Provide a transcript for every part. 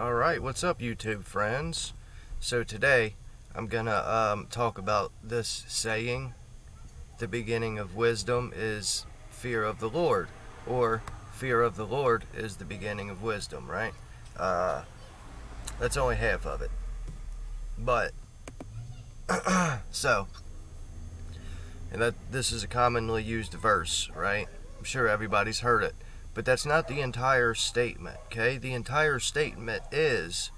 Alright, what's up YouTube friends? So today I'm gonna talk about this saying, the beginning of wisdom is fear of the Lord, or fear of the Lord is the beginning of wisdom, right? That's only half of it. But, so, and this is a commonly used verse, right? I'm sure everybody's heard it. But that's not the entire statement, okay? The entire statement is,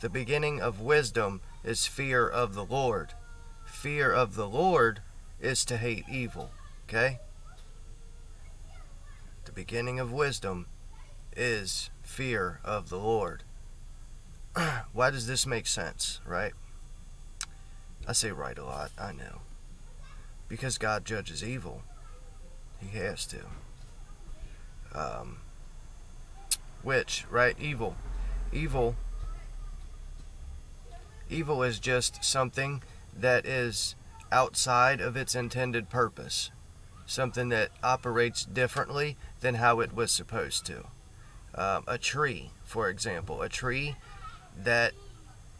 the beginning of wisdom is fear of the Lord. Fear of the Lord is to hate evil, okay? The beginning of wisdom is fear of the Lord. Why does this make sense, right? I say right a lot, I know. Because God judges evil. He has to. Which, right? Evil is just something that is outside of its intended purpose. Something that operates differently than how it was supposed to. A tree, for example. A tree that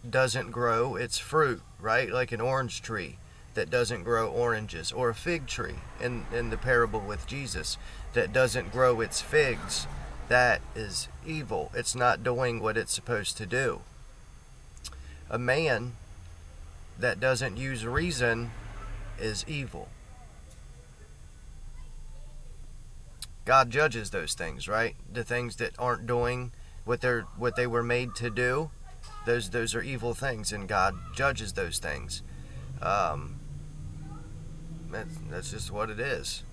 doesn't grow its fruit, right? Like an orange tree that doesn't grow oranges. Or a fig tree in the parable with Jesus that doesn't grow its figs. That is evil. It's not doing what it's supposed to do. A man that doesn't use reason is evil. God judges those things, right? The things that aren't doing what they were made to do, those are evil things, and God judges those things. That's just what it is.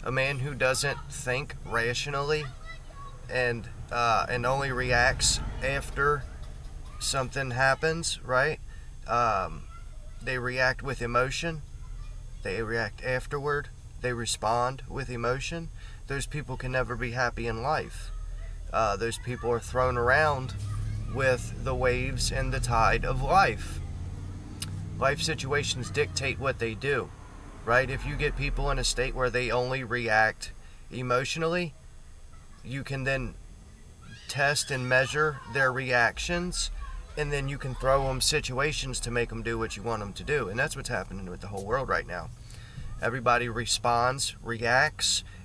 A man who doesn't think rationally and only reacts after something happens, right? They react with emotion. They react afterward. They respond with emotion. Those people can never be happy in life. Those people are thrown around with the waves and the tide of life. Life situations dictate what they do, right? If you get people in a state where they only react emotionally, you can then test and measure their reactions, and then you can throw them situations to make them do what you want them to do. And that's what's happening with the whole world right now. Everybody reacts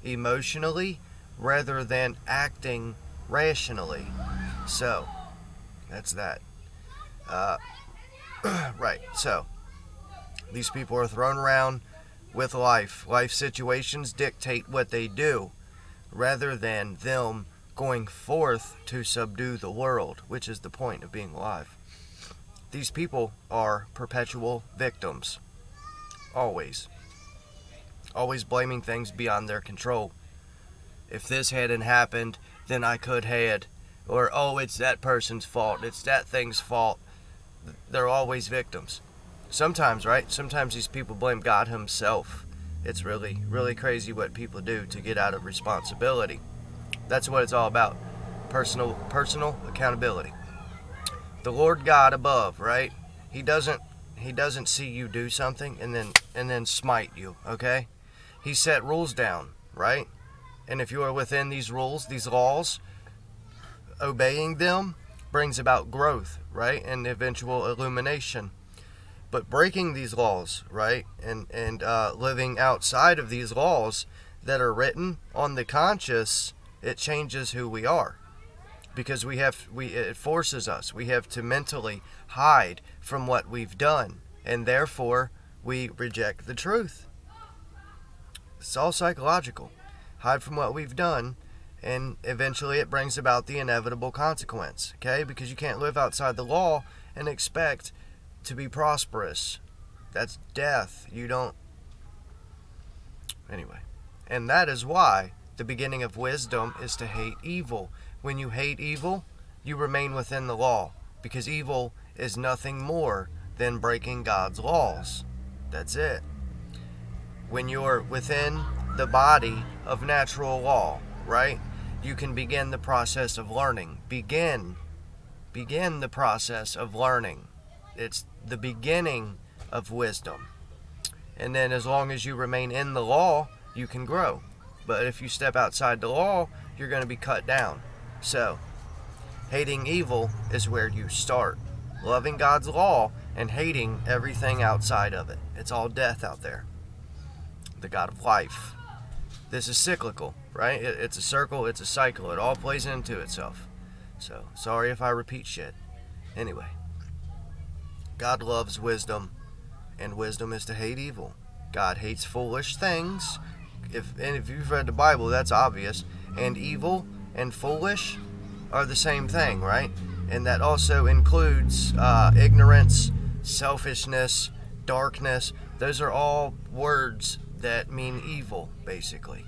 emotionally rather than acting rationally. So, that's that. Right, so, these people are thrown around with life. Life situations dictate what they do, rather than them going forth to subdue the world, which is the point of being alive. These people are perpetual victims. Always. Always blaming things beyond their control. If this hadn't happened, then I could had. Or, oh, it's that person's fault. It's that thing's fault. They're always victims. Sometimes, right? Sometimes these people blame God himself. It's really, really crazy what people do to get out of responsibility. That's what it's all about. Personal accountability. The Lord God above, right? He doesn't see you do something and then smite you, okay? He set rules down, right? And if you are within these rules, these laws, obeying them brings about growth, right? And eventual illumination. But breaking these laws, right, and living outside of these laws that are written on the conscious, it changes who we are, because it forces us. We have to mentally hide from what we've done, and therefore we reject the truth. It's all psychological. Hide from what we've done, and eventually it brings about the inevitable consequence. Okay, because you can't live outside the law and expect to be prosperous. That's death. You don't. Anyway, and that is why the beginning of wisdom is to hate evil. When you hate evil, you remain within the law, because evil is nothing more than breaking God's laws. That's it. When you're within the body of natural law, right, you can begin the process of learning. Begin the process of learning. It's the beginning of wisdom. And then as long as you remain in the law, you can grow. But if you step outside the law, you're going to be cut down. So, Hating evil is where you start. Loving God's law and hating everything outside of it. It's all death out there. The God of life. This is cyclical, right? It's a circle, it's a cycle. It all plays into itself. So, sorry if I repeat shit. Anyway, God loves wisdom, and wisdom is to hate evil. God hates foolish things. If you've read the Bible, that's obvious. And evil and foolish are the same thing, right? And that also includes ignorance, selfishness, darkness. Those are all words that mean evil, basically.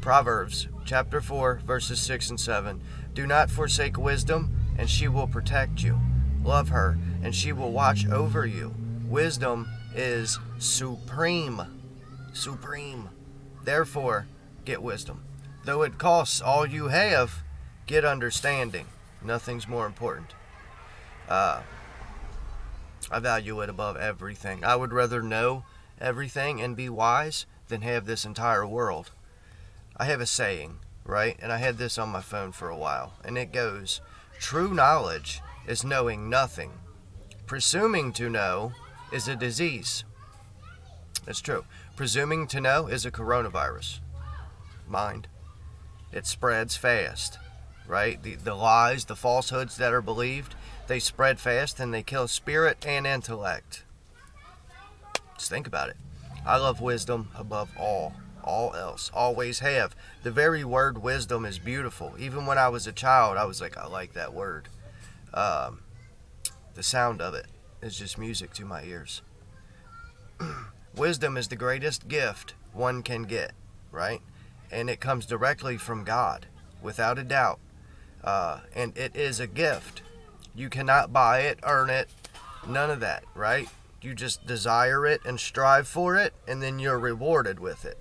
Proverbs chapter 4, verses 6 and 7. Do not forsake wisdom, and she will protect you. Love her, and she will watch over you. Wisdom is supreme. Supreme. Therefore, get wisdom. Though it costs all you have, get understanding. Nothing's more important. I value it above everything. I would rather know everything and be wise than have this entire world. I have a saying, right? And I had this on my phone for a while. And it goes, true knowledge is knowing nothing. Presuming to know is a disease. It's true. Presuming to know is a coronavirus. Mind. It spreads fast, right? The lies, the falsehoods that are believed, they spread fast and they kill spirit and intellect. Just think about it. I love wisdom above all else. Always have. The very word wisdom is beautiful. Even when I was a child, I was like, I like that word. The sound of it is just music to my ears. Wisdom is the greatest gift one can get, right? And it comes directly from God, without a doubt. And it is a gift. You cannot buy it, earn it, none of that, right? You just desire it and strive for it, and then you're rewarded with it.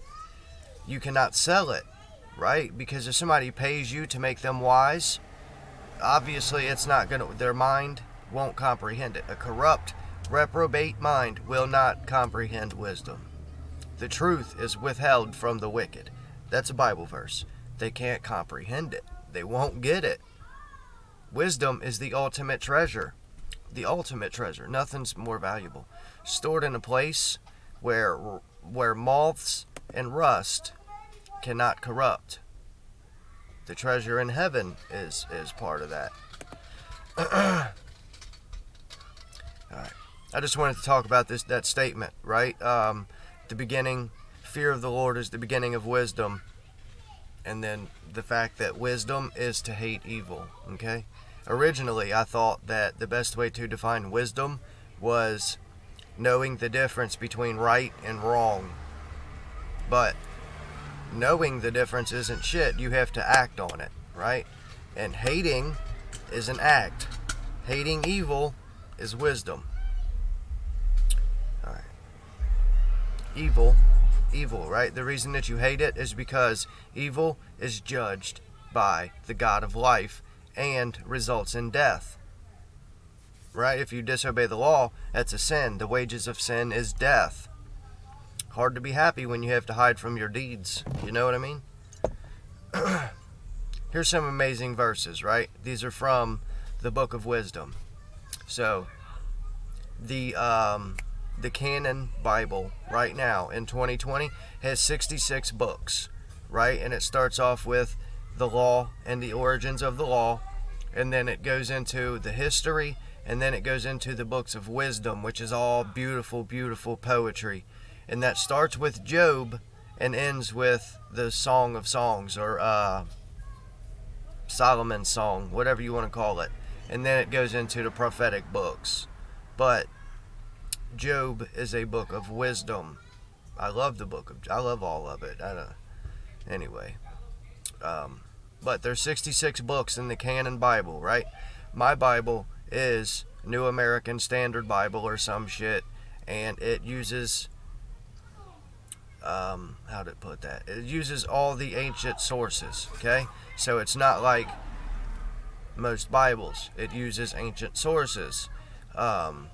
You cannot sell it, right? Because if somebody pays you to make them wise, obviously it's not going to, their mind won't comprehend it. A corrupt, reprobate mind will not comprehend wisdom. The truth is withheld from the wicked. That's a Bible verse. They can't comprehend it. They won't get it. Wisdom is the ultimate treasure. The ultimate treasure. Nothing's more valuable. Stored in a place where moths and rust cannot corrupt. The treasure in heaven is part of that. Alright. I just wanted to talk about that statement, right? The beginning, fear of the Lord is the beginning of wisdom. And then the fact that wisdom is to hate evil, okay? Originally, I thought that the best way to define wisdom was knowing the difference between right and wrong. But knowing the difference isn't shit. You have to act on it, right? And hating is an act. Hating evil is wisdom. All right. Evil, right? The reason that you hate it is because evil is judged by the God of life and results in death. Right? If you disobey the law, that's a sin. The wages of sin is death. Hard to be happy when you have to hide from your deeds. You know what I mean? Here's some amazing verses, right? These are from the Book of Wisdom. So, the Canon Bible right now in 2020 has 66 books, right? And it starts off with the law and the origins of the law, and then it goes into the history, and then it goes into the books of wisdom, which is all beautiful, beautiful poetry. And that starts with Job and ends with the Song of Songs, or Solomon's Song, whatever you want to call it. And then it goes into the prophetic books. But Job is a book of wisdom. I love I love all of it. Anyway. But there's 66 books in the Canon Bible, right? My Bible is New American Standard Bible or some shit, and it uses, how to put that? It uses all the ancient sources, okay? So it's not like most Bibles. It uses ancient sources. And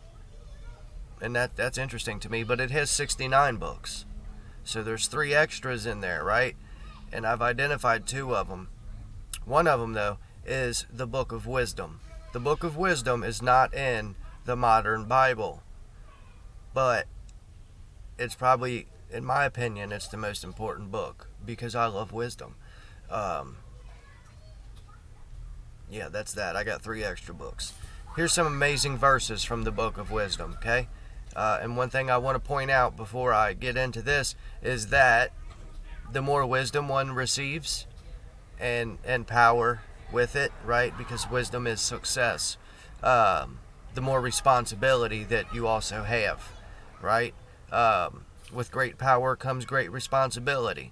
that's interesting to me, but it has 69 books. So there's 3 extras in there, right? And I've identified 2 of them. One of them, though, is the Book of Wisdom. The Book of Wisdom is not in the modern Bible, but it's probably, in my opinion, it's the most important book because I love wisdom. Yeah, that's that. I got 3 extra books. Here's some amazing verses from the Book of Wisdom, okay? And one thing I want to point out before I get into this is that the more wisdom one receives and power with it, right? Because wisdom is success. The more responsibility that you also have, right? With great power comes great responsibility.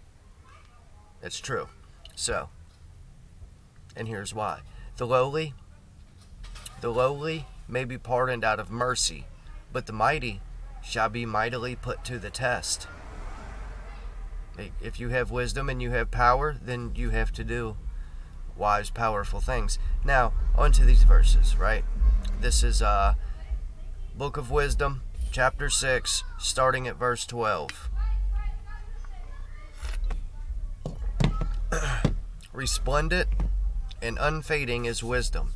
It's true. So, and here's why. The lowly may be pardoned out of mercy, but the mighty shall be mightily put to the test. If you have wisdom and you have power, then you have to do wise, powerful things. Now, onto these verses, right? This is Book of Wisdom, chapter 6, starting at verse 12. Resplendent and unfading is wisdom,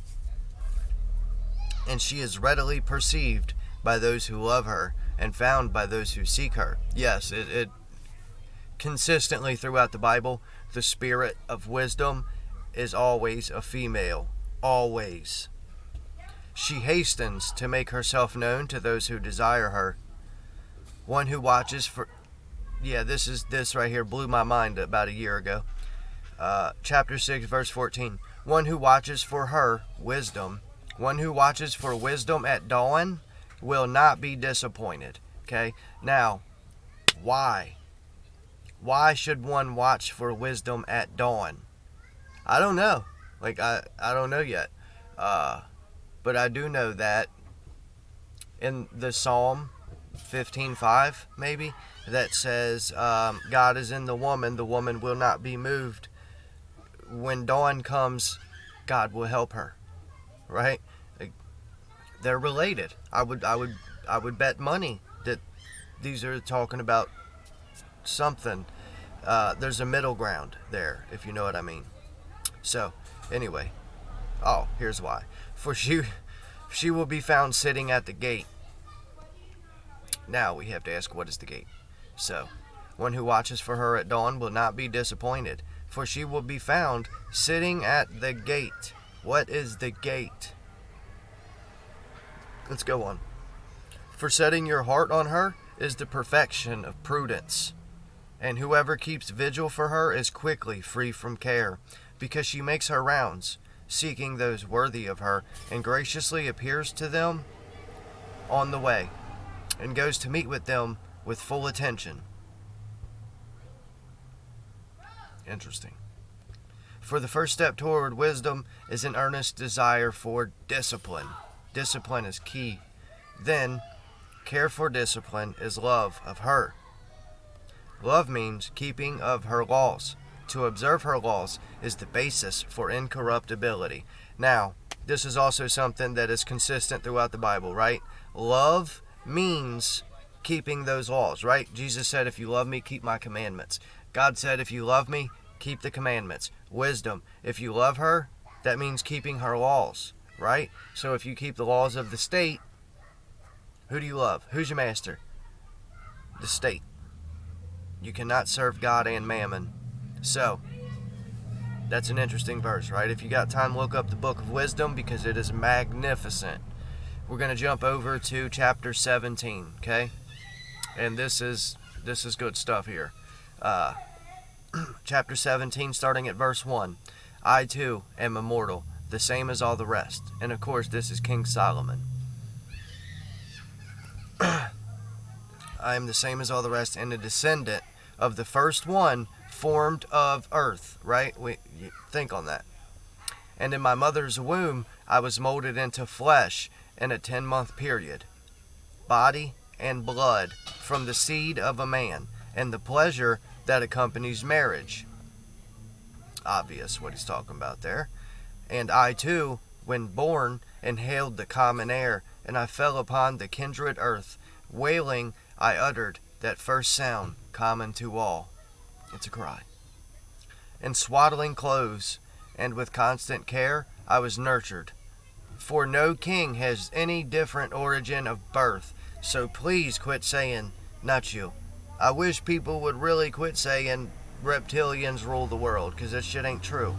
and she is readily perceived by those who love her and found by those who seek her. Yes, it consistently throughout the Bible, the spirit of wisdom is always a female. Always. She hastens to make herself known to those who desire her. One who watches for... Yeah, this right here blew my mind about a year ago. Chapter 6, verse 14. One who watches for her, wisdom. One who watches for wisdom at dawn will not be disappointed. Okay? Now, why? Why should one watch for wisdom at dawn? I don't know. I don't know yet. But I do know that in the Psalm 15:5, maybe, that says, God is in the woman will not be moved. When dawn comes, God will help her. Right? They're related. I would bet money that these are talking about something. There's a middle ground there, if you know what I mean. So, anyway. Oh, here's why. For she will be found sitting at the gate. Now we have to ask, what is the gate? So, one who watches for her at dawn will not be disappointed, for she will be found sitting at the gate. What is the gate? Let's go on. For setting your heart on her is the perfection of prudence, and whoever keeps vigil for her is quickly free from care, because she makes her rounds, seeking those worthy of her, and graciously appears to them on the way, and goes to meet with them with full attention. Interesting. For the first step toward wisdom is an earnest desire for discipline. Discipline is key. Then, care for discipline is love of her. Love means keeping of her laws. To observe her laws is the basis for incorruptibility. Now, this is also something that is consistent throughout the Bible, right? Love means keeping those laws, right? Jesus said, if you love me, keep my commandments. God said, if you love me, keep the commandments. Wisdom, if you love her, that means keeping her laws, right? So if you keep the laws of the state, who do you love? Who's your master? The state. You cannot serve God and mammon. So, that's an interesting verse, right? If you got time, look up the Book of Wisdom because it is magnificent. We're going to jump over to chapter 17, okay? And this is good stuff here. Chapter 17, starting at verse 1. I too am immortal, the same as all the rest. And of course, this is King Solomon. I am the same as all the rest, and a descendant of the first one formed of earth, right? Think on that. And in my mother's womb, I was molded into flesh in a 10-month period, body and blood from the seed of a man, and the pleasure that accompanies marriage. Obvious what he's talking about there. And I too, when born, inhaled the common air, and I fell upon the kindred earth. Wailing, I uttered that first sound common to all. It's a cry. In swaddling clothes and with constant care I was nurtured. For no king has any different origin of birth, so please quit saying, not you. I wish people would really quit saying reptilians rule the world, because that shit ain't true.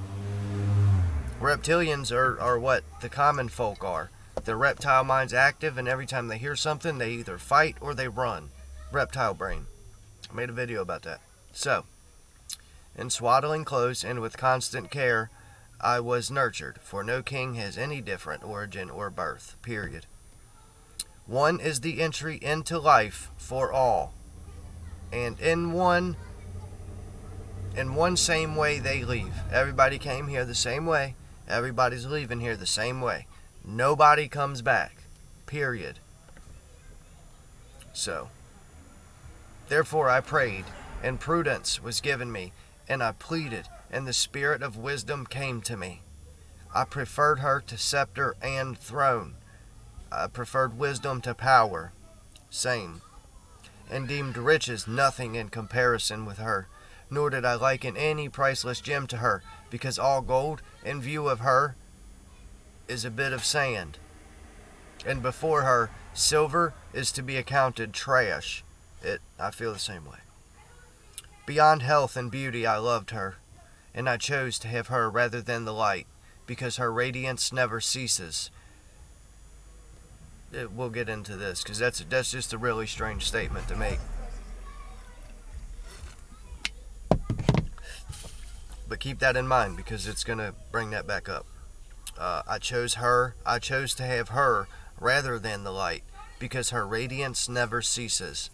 Reptilians are what the common folk are. Their reptile mind's active, and every time they hear something, they either fight or they run. Reptile brain. I made a video about that. So, in swaddling clothes and with constant care, I was nurtured, for no king has any different origin or birth, period. One is the entry into life for all, and in one same way they leave. Everybody came here the same way. Everybody's leaving here the same way. Nobody comes back, period. So, therefore I prayed, and prudence was given me, and I pleaded, and the spirit of wisdom came to me. I preferred her to scepter and throne. I preferred wisdom to power. Same. And deemed riches nothing in comparison with her. Nor did I liken any priceless gem to her, because all gold, in view of her, is a bit of sand. And before her, silver is to be accounted trash. I feel the same way. Beyond health and beauty I loved her, and I chose to have her rather than the light, because her radiance never ceases. We'll get into this, because that's just a really strange statement to make. But keep that in mind, because it's going to bring that back up. I chose to have her rather than the light, because her radiance never ceases.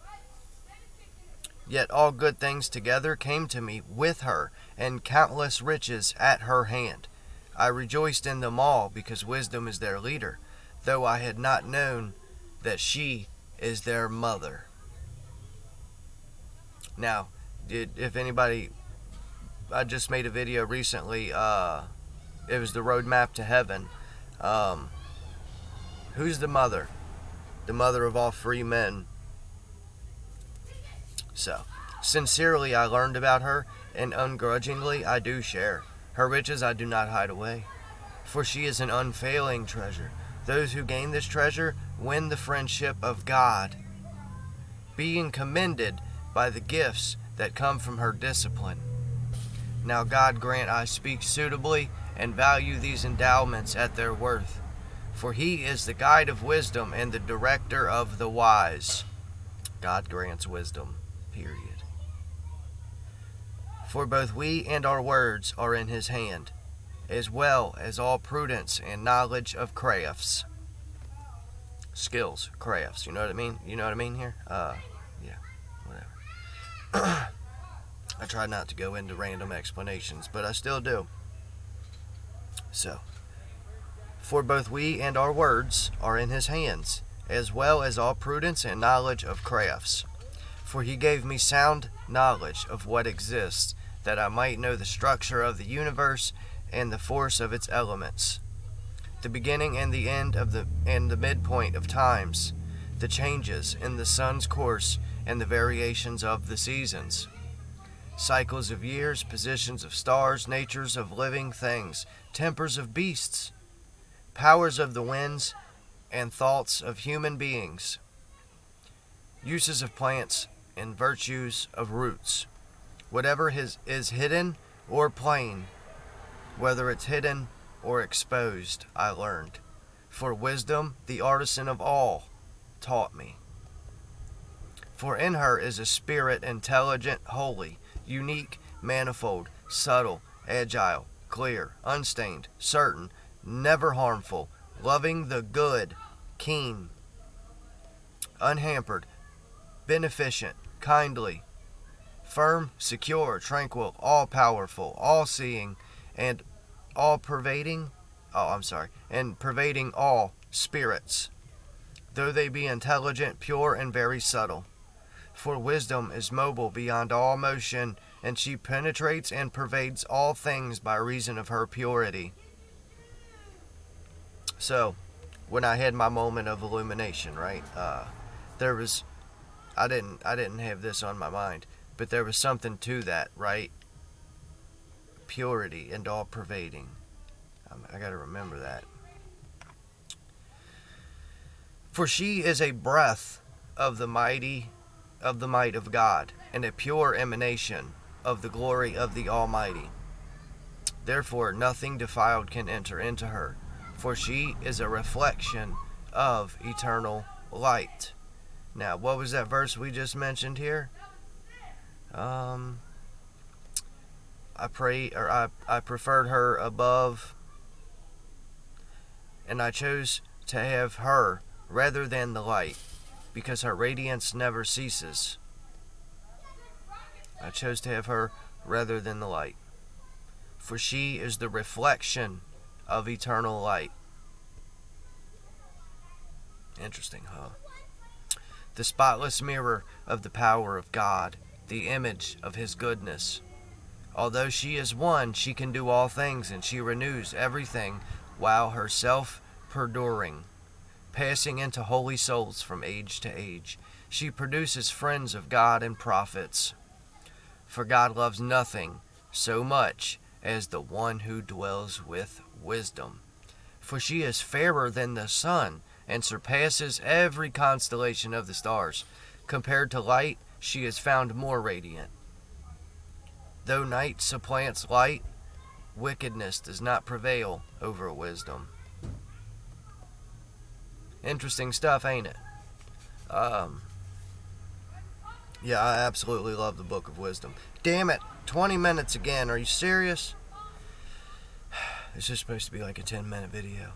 Yet all good things together came to me with her, and countless riches at her hand. I rejoiced in them all, because wisdom is their leader, though I had not known that she is their mother. Now, if anybody, I just made a video recently, it was the roadmap to heaven. Who's the mother? The mother of all free men. So, sincerely I learned about her, and ungrudgingly I do share. Her riches I do not hide away, for she is an unfailing treasure. Those who gain this treasure win the friendship of God, being commended by the gifts that come from her discipline. Now God grant I speak suitably and value these endowments at their worth, for he is the guide of wisdom and the director of the wise. God grants wisdom, period. For both we and our words are in his hand, as well as all prudence and knowledge of crafts. Skills, crafts, you know what I mean? You know what I mean here? Yeah, whatever. I try not to go into random explanations, but I still do. So, for both we and our words are in his hands, as well as all prudence and knowledge of crafts. For he gave me sound knowledge of what exists, that I might know the structure of the universe and the force of its elements, the beginning and the end of and the midpoint of times, the changes in the sun's course and the variations of the seasons, cycles of years, positions of stars, natures of living things, tempers of beasts, powers of the winds, and thoughts of human beings, uses of plants, and virtues of roots. Whatever is hidden or plain, whether it's hidden or exposed, I learned. For wisdom, the artisan of all, taught me. For in her is a spirit intelligent, holy, unique, manifold, subtle, agile, clear, unstained, certain, never harmful, loving the good, keen, unhampered, beneficent, kindly, firm, secure, tranquil, all-powerful, all-seeing, and all-pervading, and pervading all spirits, though they be intelligent, pure, and very subtle. For wisdom is mobile beyond all motion, and she penetrates and pervades all things by reason of her purity. So, when I had my moment of illumination, right, I didn't have this on my mind, but there was something to that, right? purity and all pervading. I gotta remember that. For she is a breath of the might of God, and a pure emanation of the glory of the Almighty. Therefore nothing defiled can enter into her, for she is a reflection of eternal light. Now, what was that verse we just mentioned here? I preferred her above, and I chose to have her rather than the light, because her radiance never ceases. I chose to have her rather than the light, for she is the reflection of eternal light. Interesting, huh? The spotless mirror of the power of God, the image of His goodness. Although she is one, she can do all things, and she renews everything while herself perduring, passing into holy souls from age to age. She produces friends of God and prophets. For God loves nothing so much as the one who dwells with wisdom. For she is fairer than the sun, and surpasses every constellation of the stars. Compared to light, she is found more radiant. Though night supplants light, wickedness does not prevail over wisdom. Interesting stuff, ain't it? Yeah, I absolutely love the Book of Wisdom. Damn it, 20 minutes again. Are you serious? This is supposed to be like a 10-minute video.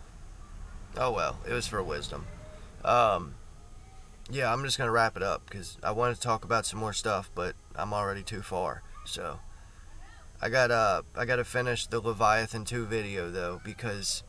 Oh well, it was for wisdom. Yeah, I'm just gonna wrap it up because I wanted to talk about some more stuff, but I'm already too far. So I gotta finish the Leviathan 2 video though, because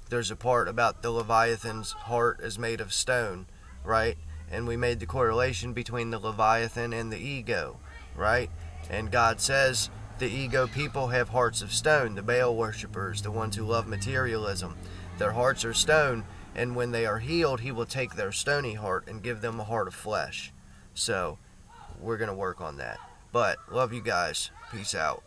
there's a part about the Leviathan's heart is made of stone, right? And we made the correlation between the Leviathan and the ego, right? And God says the ego people have hearts of stone, the Baal worshippers, the ones who love materialism. Their hearts are stone, and when they are healed, He will take their stony heart and give them a heart of flesh. So, we're going to work on that. But, love you guys. Peace out.